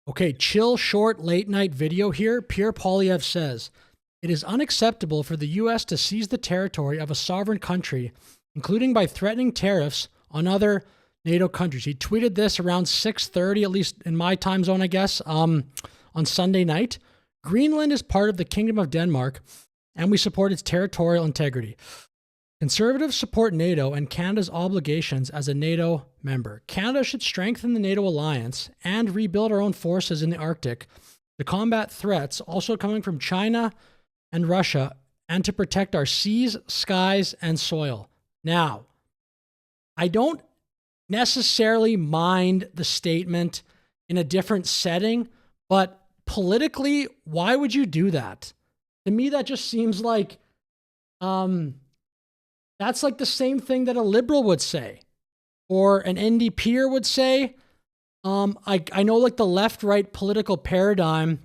Okay, chill, short, late night video here. Pierre Poilievre says, it is unacceptable for the U.S. to seize the territory of a sovereign country, including by threatening tariffs on other NATO countries. He tweeted this around 6:30, at least in my time zone, I guess, on Sunday night. Greenland is part of the Kingdom of Denmark, and we support its territorial integrity. Conservatives support NATO and Canada's obligations as a NATO member. Canada should strengthen the NATO alliance and rebuild our own forces in the Arctic to combat threats also coming from China and Russia and to protect our seas, skies, and soil. Now, I don't necessarily mind the statement in a different setting, but politically, why would you do that? To me, that just seems like that's like the same thing that a liberal would say or an NDPer would say. I know like the left-right political paradigm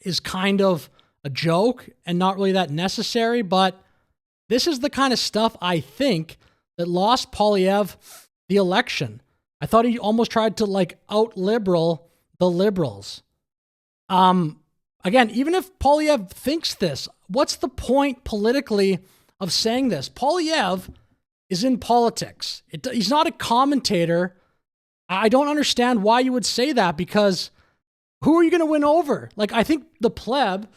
is kind of a joke and not really that necessary, but this is the kind of stuff I think that lost Poilievre the election. I thought he almost tried to like out-liberal the liberals. Again, even if Poilievre thinks this, what's the point politically of saying this? Poilievre is in politics. He's not a commentator. I don't understand why you would say that, because who are you going to win over? Like, I think the pleb,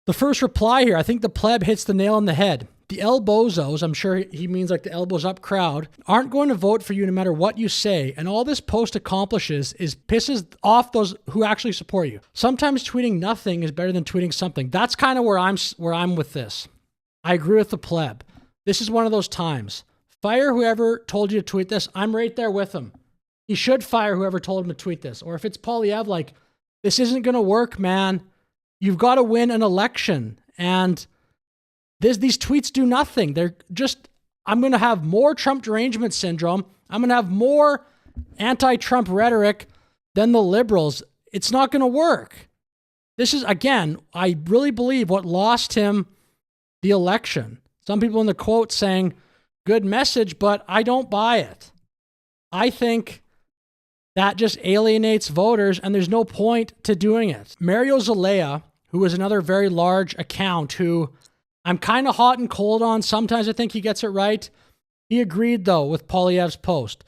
the first reply here, I think the pleb hits the nail on the head. The elbozos, I'm sure he means like the elbows up crowd, aren't going to vote for you no matter what you say. And all this post accomplishes is pisses off those who actually support you. Sometimes tweeting nothing is better than tweeting something. That's kind of where I'm with this. I agree with the pleb. This is one of those times. Fire whoever told you to tweet this. I'm right there with him. He should fire whoever told him to tweet this. Or if it's Poilievre, like, this isn't going to work, man. You've got to win an election. And these tweets do nothing. They're just, I'm going to have more Trump derangement syndrome. I'm going to have more anti-Trump rhetoric than the liberals. It's not going to work. This is, again, I really believe what lost him the election. Some people in the quote saying, good message, but I don't buy it. I think that just alienates voters and there's no point to doing it. Mario Zelaya, who is another very large account who I'm kind of hot and cold on. Sometimes I think he gets it right. He agreed, though, with Poilievre's post.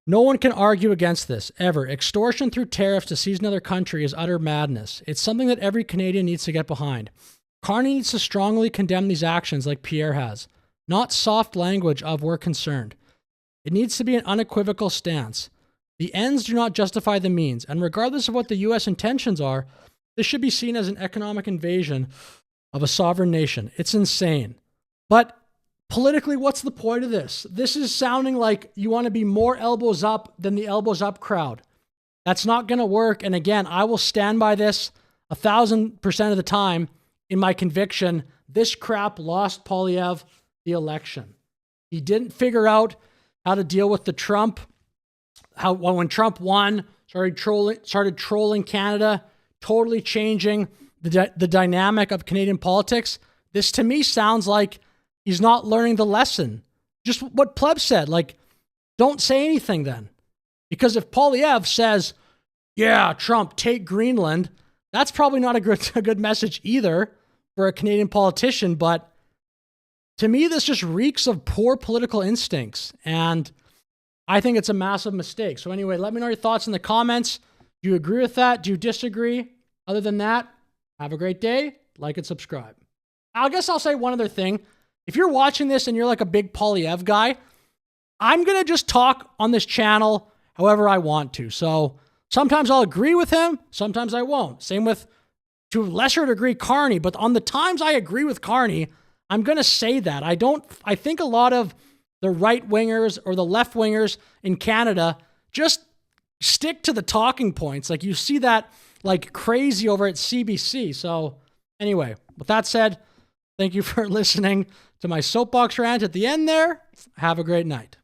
No one can argue against this, ever. Extortion through tariffs to seize another country is utter madness. It's something that every Canadian needs to get behind. Carney needs to strongly condemn these actions like Pierre has. Not soft language of we're concerned. It needs to be an unequivocal stance. The ends do not justify the means, and regardless of what the U.S. intentions are, this should be seen as an economic invasion of a sovereign nation. It's insane. But politically, what's the point of this? This is sounding like you want to be more elbows up than the elbows up crowd. That's not going to work. And again, I will stand by this 1,000% of the time in my conviction. This crap lost Poilievre the election. He didn't figure out how to deal with the Trump, when Trump won, started trolling Canada, totally changing the dynamic of Canadian politics. This to me sounds like he's not learning the lesson. Just what Pleb said, like, don't say anything then. Because if Poilievre says, yeah, Trump, take Greenland, that's probably not a good message either for a Canadian politician. But to me, this just reeks of poor political instincts. And I think it's a massive mistake. So anyway, let me know your thoughts in the comments. Do you agree with that? Do you disagree? Other than that, have a great day. Like and subscribe. I guess I'll say one other thing. If you're watching this and you're like a big Poilievre guy, I'm going to just talk on this channel however I want to. So sometimes I'll agree with him. Sometimes I won't. Same with, to a lesser degree, Carney. But on the times I agree with Carney, I'm going to say that. I think a lot of the right-wingers or the left-wingers in Canada just stick to the talking points. Like you see that like crazy over at CBC. So anyway, with that said, thank you for listening to my soapbox rant at the end there. Have a great night.